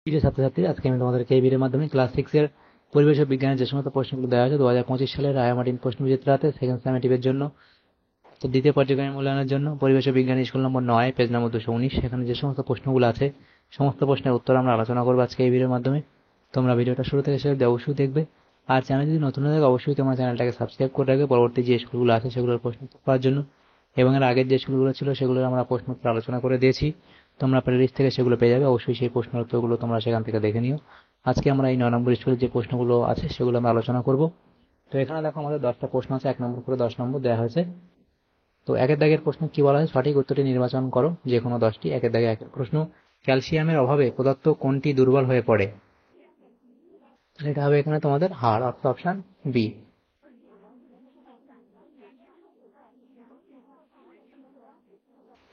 প্রিয় ছাত্রছাত্রী, আজকে আমি তোমাদেরকে এই ভিডিওর মাধ্যমে ক্লাস 6 এর পরিবেশ ও বিজ্ঞানের যে সমস্ত প্রশ্নগুলো দেওয়া হয়েছে 2025 সালের রায় মার্টিন প্রশ্ন বিচিত্রাতে সেকেন্ড সামেটিভের জন্য, তো দ্বিতীয় পর্যায়ক্রমিক মূল্যায়নের জন্য পরিবেশ ও বিজ্ঞান স্কুল নম্বর 9 পেজ নম্বর 219, সেখানে যে সমস্ত প্রশ্নগুলো আছে সমস্ত প্রশ্নের উত্তর আমরা আলোচনা করবো আজকে এই ভিডিওর মাধ্যমে। তোমরা ভিডিওটা শুরু থেকে শেষ অবধি অবশ্যই দেখবে। আর চ্যানেল যদি নতুন হয়ে থাকে অবশ্যই তোমার চ্যানেলটাকে সাবস্ক্রাইব করে রাখবে পরবর্তী যে স্কুলগুলো আছে সেগুলোর প্রশ্ন উত্তর পাওয়ার জন্য। এবং এর আগের যে স্কুলগুলো ছিল সেগুলোর আমরা প্রশ্ন উত্তর আলোচনা করে দিয়েছি, তোমরা প্লেলিস্ট থেকে সেগুলো পেয়ে যাবে। অবশ্যই সেই প্রশ্ন উত্তরগুলো তোমরা সেখান থেকে দেখে নিও। আজকে আমরা এই 9 নম্বর স্কুলের যে প্রশ্নগুলো আছে সেগুলো আমরা আলোচনা করব। তো এখানে দেখো আমাদের 10টা প্রশ্ন আছে, 1 নম্বর করে 10 নম্বর দেওয়া হয়েছে। তো একের দাগের প্রশ্ন কি বলা হয়, সঠিক উত্তরটি নির্বাচন করো যে কোনো 10টি। একের দাগে একের প্রশ্ন, ক্যালসিয়ামের অভাবে পদার্থ কোনটি দুর্বল হয়ে পড়ে? এটা হবে এখানে তোমাদের হাড়, অর্থ অপশন বি।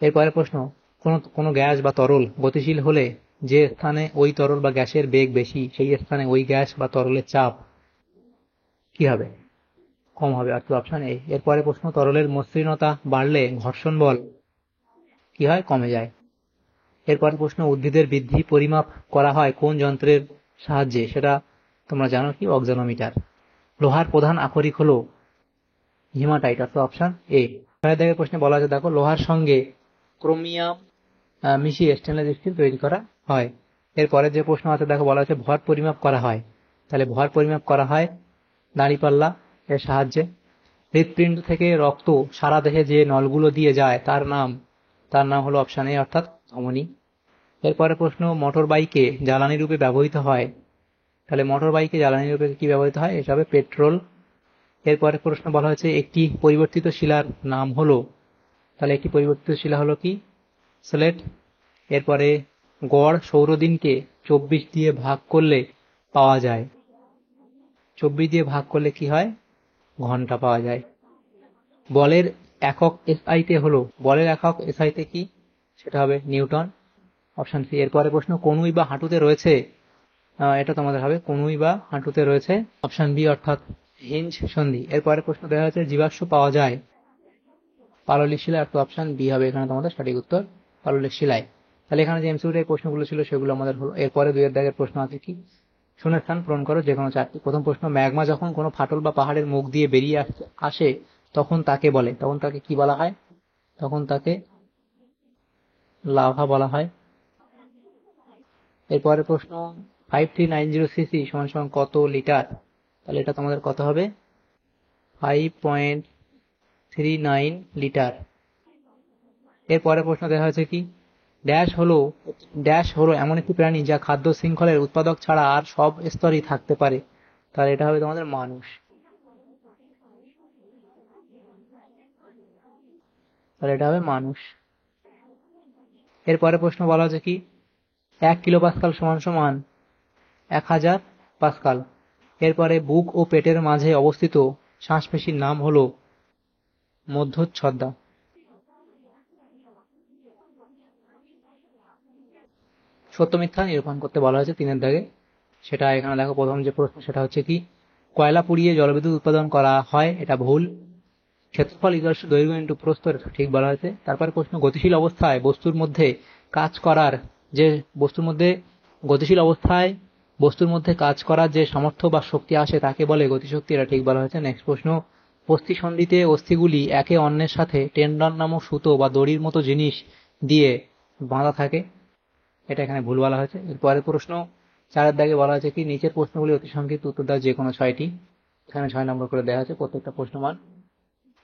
এরপরের প্রশ্ন, কোনো গ্যাস বা তরল গতিশীল হলে যে স্থানে ওই তরল বা গ্যাসের বেগ বেশি সেই স্থানে ওই গ্যাস বা তরলের চাপ কি হবে? কম হবে, অর্থ অপশন এ। এরপরে প্রশ্ন, তরলের মসৃণতা বাড়লে ঘর্ষণ বল কি হয়? কমে যায়। এরপরে প্রশ্ন, উদ্ভিদের বৃদ্ধি পরিমাপ করা হয় কোন যন্ত্রের সাহায্যে? সেটা তোমরা জানো কি? অক্সানোমিটার। লোহার প্রধান আকরিক হলো হিমাটাইট, অর্থ অপশন এ। ছয়ের দাগের প্রশ্নে বলা আছে, দেখো, লোহার সঙ্গে ক্রোমিয়াম মিশিয়ে স্টেনলেস স্টিল তৈরি করা হয়। এরপরে যে প্রশ্ন আছে দেখো, বলা আছে ভর পরিমাপ করা হয়। তাহলে ভর পরিমাপ করা হয় দাঁড়িপাল্লা এর সাহায্যে। হৃৎপিণ্ড থেকে রক্ত সারা দেহে যে নলগুলো দিয়ে যায় তার নাম হলো অপশন এ, অর্থাৎ ধমনী। এরপরে প্রশ্ন, মোটর বাইকে জ্বালানি রূপে ব্যবহৃত হয়। তাহলে মোটর বাইকে জ্বালানি রূপে কি ব্যবহৃত হয়? এটা হবে পেট্রোল। এরপরে প্রশ্ন বলা হয়েছে একটি পরিবর্তিত শিলার নাম হলো। তাহলে একটি পরিবর্তিত শিলা হলো কি? স্লেট। এরপরে গড় সৌরদিনকে 24 দিয়ে ভাগ করলে পাওয়া যায়। 24 দিয়ে ভাগ করলে কি হয়? ঘন্টা পাওয়া যায়। বলের একক এসআইতে হলো, বলের একক এসআইতে কি? সেটা হবে নিউটন, অপশন সি। এরপরে প্রশ্ন, কনুই বা হাঁটুতে রয়েছে, এটা তোমাদের হবে কনুই বা হাঁটুতে রয়েছে, অপশন বি, অর্থাৎ হিঞ্জ সন্ধি। এরপরে প্রশ্ন দেওয়া হচ্ছে জীবাশ্ম পাওয়া যায় পাললিক শিলায়, অর্থাৎ অপশন বি হবে এখানে তোমাদের সঠিক উত্তর, পাললিক শিলায়। তাহলে এখানে যে এমসিকিউ টাইপ প্রশ্নগুলো ছিল সেগুলো আমাদের হলো। এরপরে 2 এর দাগের প্রশ্ন আছে কি? শূন্যস্থান পূরণ করো যে কোনো 4টি। প্রথম প্রশ্ন, ম্যাগমা যখন কোনো ফাটল বা পাহাড়ের মুখ দিয়ে বেরিয়ে আসে তখন তাকে কি বলা হয়? তখন তাকে লাভা বলা হয়। এরপরে প্রশ্ন, 5390 সিসি সমান সমান কত লিটার? তাহলে এটা তোমাদের কত হবে? 5.39 লিটার। এরপরে প্রশ্ন দেখা হয়েছে কি? ড্যাশ হলো এমন একটি প্রাণী যা খাদ্য শৃঙ্খলের উৎপাদক ছাড়া আর সব স্তরেই থাকতে পারে। তাহলে এটা হবে তোমাদের মানুষ। তাহলে এটা হবে মানুষ। এরপরে প্রশ্ন বলা হচ্ছে কি? 1 কিলো পাস্কাল সমান সমান 1000 পাস্কাল। এরপরে বুক ও পেটের মাঝে অবস্থিত শ্বাসপেশির নাম হলো মধ্যচ্ছদা। সত্য মিথ্যা নিরূপণ করতে বলা হয়েছে 3 এর দাগে। সেটা এখানে দেখো, প্রথম যে প্রশ্ন সেটা হচ্ছে কি? কয়লা পুড়িয়ে জলবিদ্যুৎ উৎপাদন করা হয়, এটা ভুল। ক্ষেত্রফল ইকুয়ালস টু দৈর্ঘ্য ইন্টু প্রস্থ, এটা ঠিক বলা হয়েছে। তারপরে প্রশ্ন, গতিশীল অবস্থায় বস্তুর মধ্যে কাজ করার যে বস্তুর মধ্যে কাজ করার যে সামর্থ্য বা শক্তি আসে তাকে বলে গতিশক্তি, এটা ঠিক বলা হয়েছে। নেক্সট প্রশ্ন, অস্থিসন্ধিতে অস্থিগুলি একে অন্যের সাথে টেন্ডন নামক সুতো বা দড়ির মতো জিনিস দিয়ে বাঁধা থাকে, এটা এখানে ভুল বলা হয়েছে। এরপরের প্রশ্ন 4 এর দাগে বলা হয়েছে কি? নিচের প্রশ্নগুলি অতি সংক্ষিপ্ত উত্তর দাও যে কোনো 6টি। এখানে 6 নম্বর করে দেওয়া হয়েছে প্রত্যেকটা প্রশ্নমান।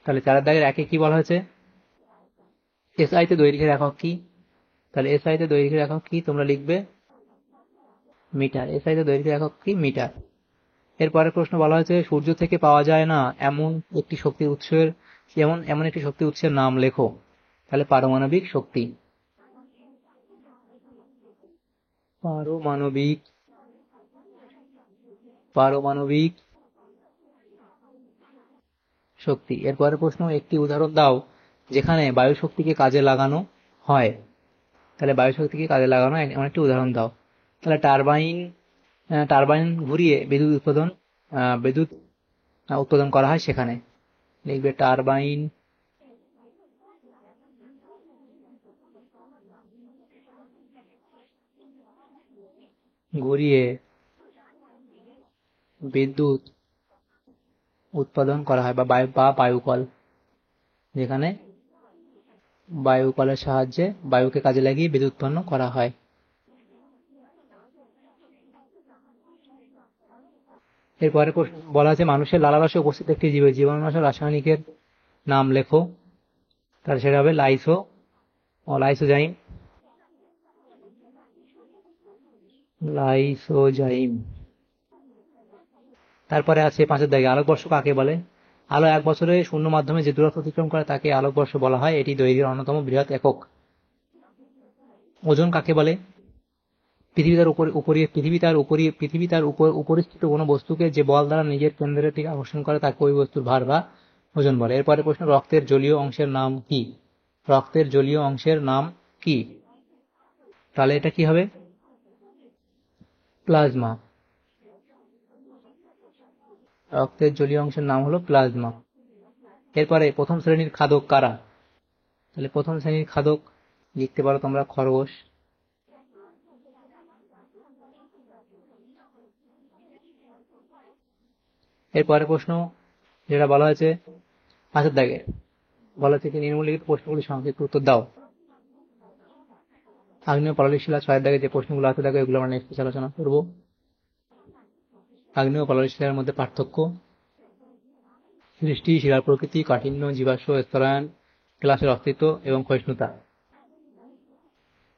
তাহলে 4 এর দাগের একে কি বলা হয়েছে? এসআই তে দৈর্ঘ্যের একক কি? তাহলে এসআই তে দৈর্ঘ্যের একক কি? তোমরা লিখবে মিটার। এসআই তে দৈর্ঘ্যের একক কি? মিটার। এরপরে প্রশ্ন বলা হয়েছে সূর্য থেকে পাওয়া যায় না এমন একটি শক্তি উৎসের নাম লেখো। তাহলে পারমাণবিক শক্তি। পারমাণবিক পারমাণবিক শক্তি। এরপরে প্রশ্ন, একটি উদাহরণ দাও যেখানে বায়ু শক্তিকে কাজে লাগানো হয়। তাহলে বায়ু শক্তিকে কাজে লাগানো এমন একটি উদাহরণ দাও। তাহলে টারবাইন ঘুরিয়ে বিদ্যুৎ উৎপাদন করা হয় সেখানে লিখবে টারবাইন। ঘুরিয়ে বিদ্যুৎ উৎপাদন করা হয়, বা বায়ুকল, যেখানে বায়ুকলের সাহায্যে বায়ুকে কাজে লাগিয়ে বিদ্যুৎ উৎপন্ন করা হয়। এরপরে বলা আছে মানুষের লালারসে উপস্থিত একটি জীবের জীবাণুনাশক রাসায়নিকের নাম লেখো। তাহলে সেটা হবে লাইসো ও লাইসোজাইম। লাইসোজাইম। তারপরে আছে 5 দাগে আলোকবর্ষ কাকে বলে? আলো এক বছরে শূন্য মাধ্যমে যে দূরত্ব অতিক্রম করে তাকে আলোকবর্ষ বলা হয়। এটি দৈর্ঘ্যের অন্যতম বৃহৎ একক। ওজন কাকে বলে? পৃথিবী তার উপরিস্থিত কোনো বস্তুকে যে বল দ্বারা নিজের কেন্দ্রের দিকে আকর্ষণ করে তাকে ওই বস্তুর ভার বা ওজন বলে। এরপরে প্রশ্ন, রক্তের জলীয় অংশের নাম কি? রক্তের জলীয় অংশের নাম কি? তাহলে এটা কি হবে? প্লাজমা। রক্তের জলীয় অংশের নাম হলো প্লাজমা। এরপরে প্রথম শ্রেণীর খাদক কারা? তাহলে প্রথম শ্রেণীর খাদক লিখতে পারো তোমরা খরগোশ। এরপরে প্রশ্ন যেটা বলা হয়েছে 5 দাগে বলা হচ্ছে নিম্নলিখিত প্রশ্নগুলি সংক্ষিপ্ত উত্তর দাও। আগ্নেয় পাললিক শিলা 6 দাগে যে প্রশ্নগুলো আছে দেখো, এগুলো আমরা নেক্সট আলোচনা করব। আগ্নেয় পাললিক শিলার মধ্যে পার্থক্য, সৃষ্টি, শিলার প্রকৃতি, কাঠিন্য, জীবাশ্ম, স্তরায়ন, গ্লাসের অস্তিত্ব এবং ক্ষয়িষ্ণুতা,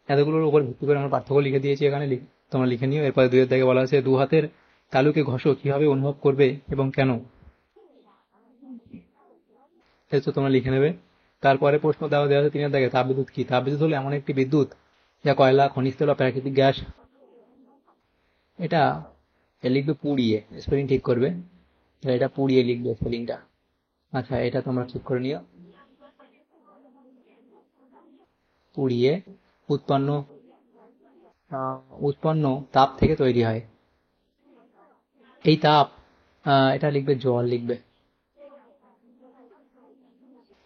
এতগুলোর উপর ভিত্তি করে আমরা পার্থক্য লিখে দিয়েছি, এখানে তোমরা লিখে নিও। এরপরে 2 দাগে বলা আছে 2 হাতের তালুকে ঘষো কিভাবে অনুভব করবে এবং কেন, তো তোমরা লিখে নেবে। তারপরে প্রশ্ন দেওয়া আছে 3 দাগে তাপবিদ্যুৎ কি? তাপবিদ্যুৎ হলো এমন একটি বিদ্যুৎ যা কয়লা, খনিজ তেল বা প্রাকৃতিক গ্যাস, এটা লিখবে পুড়িয়ে, স্পেলিং ঠিক করবে, এটা পুড়িয়ে লিখবে স্পেলিংটা। আচ্ছা, এটা তোমরা ঠিক করে নিও। পুড়িয়ে উৎপন্ন তাপ থেকে তৈরি হয়। এই তাপ, এটা লিখবে জল লিখবে।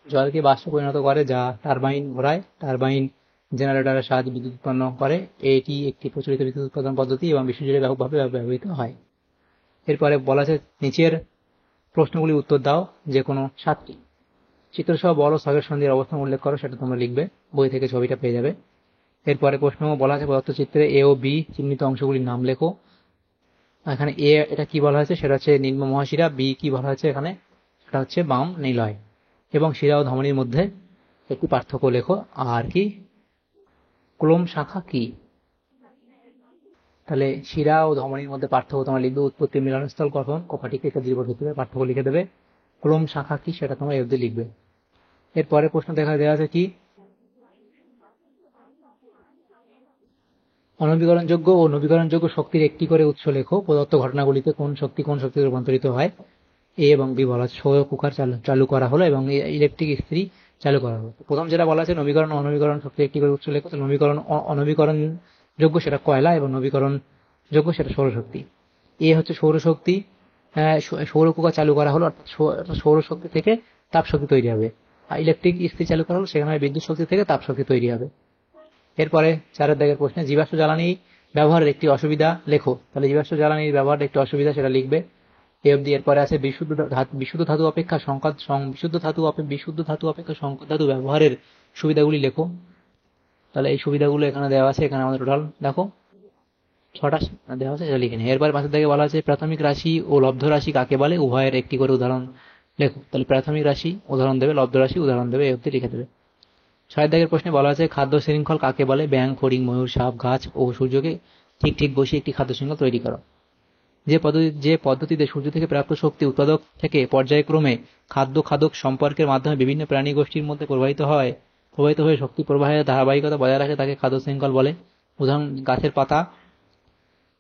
জলকে বাষ্পে পরিণত করে যা টারবাইন ঘোরায়, টারবাইন জেনারেটরের সাহায্যে বিদ্যুৎ উৎপন্ন করে। এটি একটি প্রচলিত বিদ্যুৎ উৎপাদন পদ্ধতি এবং বিশ্বজুড়ে ব্যাপকভাবে ব্যবহৃত হয়। এরপরে বলা আছে নিচের প্রশ্নগুলি উত্তর দাও যে কোনো 7টি। চিত্রসহ বল ও ছকের সন্ধির অবস্থান উল্লেখ করো, সেটা তোমরা লিখবে, বই থেকে ছবিটা পেয়ে যাবে। এরপরে প্রশ্ন বলা আছে প্রদত্ত চিত্রে এ ও বি চিহ্নিত অংশগুলির নাম লেখো। এখানে এ এটা কি বলা হয়েছে, সেটা হচ্ছে নিম্ন মহাশিরা। বি কি বলা হয়েছে এখানে, সেটা হচ্ছে বাম নিলয়। এবং শিরা ও ধমনীর মধ্যে একটি পার্থক্য লেখো। আর কি, ক্লোম শাখা কি? তাহলে শিরা ও ধমনীর মধ্যে পার্থক্য তোমরা লিখবে, উৎপত্তি, মিলনস্থল, গঠন, কোপাটিক একটা দীর্ঘ ভিত্তিতে পার্থক্য লিখে দেবে। ক্লোম শাখা কি সেটা তোমরা এফ লিখবে। এরপরে প্রশ্ন দেওয়া আছে কি, অনবীকরণযোগ্য ও নবীকরণযোগ্য শক্তির একটি করে উৎস লেখো। প্রদত্ত ঘটনাগুলিতে কোন শক্তিতে রূপান্তরিত হয়? এ এবং বি বলা আছে সৌর কুকার চালু করা হলো এবং ইলেকট্রিক ইস্ত্রি চালু করা হলো। প্রথম যেটা বলা আছে নবীকরণ ও অনবীকরণ শক্তির একটি করে উৎস লেখো। তো অনবীকরণ যোগ্য সেটা কয়লা এবং নবীকরণ যোগ্য সেটা সৌরশক্তি। এ হচ্ছে সৌরশক্তি, সৌর কুকার চালু করা হলো, অর্থাৎ সৌরশক্তি থেকে তাপ শক্তি তৈরি হবে। আর ইলেকট্রিক ইস্ত্রি চালু করা হলো, সেখানে বিদ্যুৎ শক্তি থেকে তাপ শক্তি তৈরি হবে। এরপরে 4 দাগের প্রশ্নে জীবাশ্ম জ্বালানি ব্যবহারের একটি অসুবিধা লেখো। তাহলে জীবাশ্ম জ্বালানির ব্যবহারের একটি অসুবিধা সেটা লিখবে, এ অবধি। এরপরে আছে বিশুদ্ধ ধাতু অপেক্ষা সংকর ধাতু ব্যবহারের সুবিধাগুলি লেখো। তাহলে এই সুবিধাগুলো এখানে দেওয়া আছে, এখানে আমাদের টোটাল দেখো 6টা দেওয়া আছে, এটা লিখে নিই। এরপরে 5 দাগে বলা আছে প্রাথমিক রাশি ও লব্ধ রাশি কাকে বলে, উভয়ের একটি করে উদাহরণ লেখো। তাহলে প্রাথমিক রাশি উদাহরণ দেবে, লব্ধ রাশি উদাহরণ দেবে, এ অবধি লিখে দেবে। 6 দাগের প্রশ্নে বলা আছে খাদ্য শৃঙ্খল কাকে বলে, ব্যাঙ, ফড়িং, ময়ূর, সাপ, গাছ ও সূর্যকে ঠিক বসিয়ে একটি খাদ্য শৃঙ্খল তৈরি করো। যে পদ্ধতিতে সূর্য থেকে প্রাপ্ত শক্তি উৎপাদক থেকে পর্যায়ক্রমে খাদ্য-খাদক সম্পর্কের মাধ্যমে বিভিন্ন প্রাণী গোষ্ঠীর মধ্যে প্রবাহিত হয়ে শক্তি প্রবাহের ধারাবাহিকতা বজায় রাখে তাকে খাদ্য শৃঙ্খল বলে। উদাহরণ গাছের পাতা,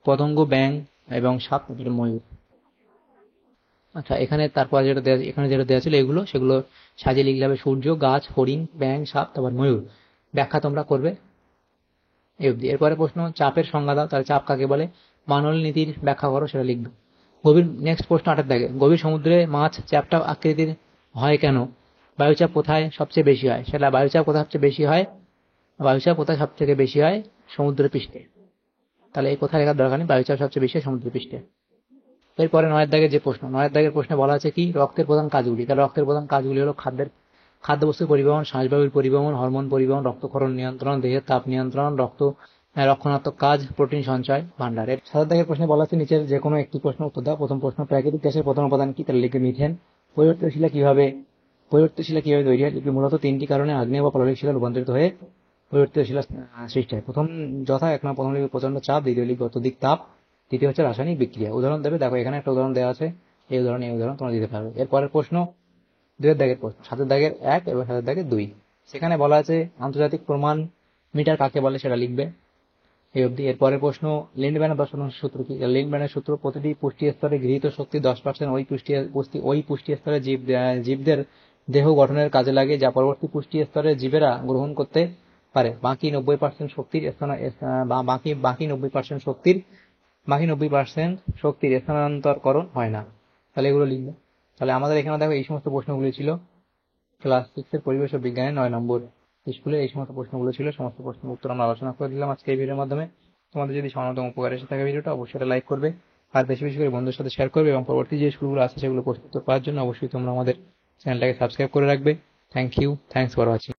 পতঙ্গ, ব্যাঙ এবং সাপ, ময়ূর। আচ্ছা, এখানে তারপর যেটা দেওয়া ছিল এগুলো সেগুলো সাজিয়ে লিখলে হবে সূর্য, গাছ, হরিণ, ব্যাঙ, সাপ, তারপর ময়ূর। ব্যাখ্যা তোমরা করবে এই অবধি। এরপরে প্রশ্ন চাপের সংজ্ঞা দাও। তাহলে চাপ কাকে বলে, বার্নৌলি নীতির ব্যাখ্যা করো, সেটা লিখবে। নেক্সট প্রশ্ন 8 দাগে গভীর সমুদ্রে মাছ চ্যাপ্টা আকৃতির হয় কেন? বায়ুচাপ কোথায় সবচেয়ে বেশি হয়? সেটা বায়ুচাপ কোথায় সবচেয়ে বেশি হয়? বায়ুচাপ কোথায় সবথেকে বেশি হয়? সমুদ্র পৃষ্ঠে। তাহলে এই কোথায় লেখার দরকার নেই, বায়ুচাপ সবচেয়ে বেশি সমুদ্রপৃষ্ঠে। এরপরে 9 দাগের যে প্রশ্ন, 9 দাগের প্রশ্নে বলা আছে কি রক্তের প্রধান কাজগুলি। তাহলে রক্তের প্রধান কাজগুলি হলো খাদ্যবস্তুর পরিবহন, শ্বাসবায়ুর পরিবহন, হরমোন পরিবহন, রক্তক্ষরণ নিয়ন্ত্রণ, দেহের তাপ নিয়ন্ত্রণ, রক্ষণাত্মক কাজ, প্রোটিন সঞ্চয়, ভান্ডারের। 7 দাগের প্রশ্নে বলা আছে নিচের যে কোনো একটি প্রশ্ন উত্তর দাও। প্রথম প্রশ্ন, প্রাকৃতিক গ্যাসের প্রধান উপাদান কি? তাহলে লিখবে মিথেন। পরিবর্তনশীলা কিভাবে তৈরি হয়? লিখবে মূলত 3টি কারণে আগ্নেয় বা পাললিক শিলা রূপান্তরিত হয়ে পরিবর্তনশীলা সৃষ্টি হয়। প্রথম লিখবে প্রচন্ড চাপ, দ্বিতীয় লিখবে অত্যধিক তাপ, তৃতীয় হচ্ছে রাসায়নিক বিক্রিয়া। উদাহরণ দেবে, দেখো এখানে একটা উদাহরণ দেওয়া আছে, এই উদাহরণ তোমরা দিতে পারবে। এরপরের প্রশ্ন 2 দাগের প্রশ্ন, 7 দাগের 1 এবং 7 দাগের 2। সেখানে বলা আছে আন্তর্জাতিক প্রমাণ মিটার কাকে বলে, সেটা লিখবে এই অবধি। এরপরের প্রশ্ন, লিন্ডম্যানের 10 শতাংশ সূত্র কি? লিন্ডম্যানের সূত্র, প্রতিটি পুষ্টি স্তরে গৃহীত শক্তি 10% ওই পুষ্টি স্তরে জীবদের দেহ গঠনের কাজে লাগে, যা পরবর্তী পুষ্টি স্তরে জীবেরা গ্রহণ করতে পারে। বাকি 90% শক্তির স্থানান্তরকরণ হয় না। তাহলে এগুলো লিখবে। তাহলে আমাদের এখানে দেখো এই সমস্ত প্রশ্নগুলি ছিল ক্লাস 6 এর পরিবেশ ও বিজ্ঞানের 9 নম্বর স্কুলে। এই সমস্ত প্রশ্নগুলো ছিল, সমস্ত প্রশ্নের উত্তর আমরা আলোচনা করে দিলাম আজকে এই ভিডিওর মাধ্যমে। তোমাদের যদি সামান্যতম উপকার এসে থাকে ভিডিওটা, অবশ্যই এটা লাইক করবে আর বেশি বেশি করে বন্ধুদের সাথে শেয়ার করবে, এবং পরবর্তী যে স্কুলগুলো আছে সেগুলো প্রস্তুত করার জন্য অবশ্যই তোমরা আমাদের চ্যানেলটাকে সাবস্ক্রাইব করে রাখবে। Thank you, thanks for watching.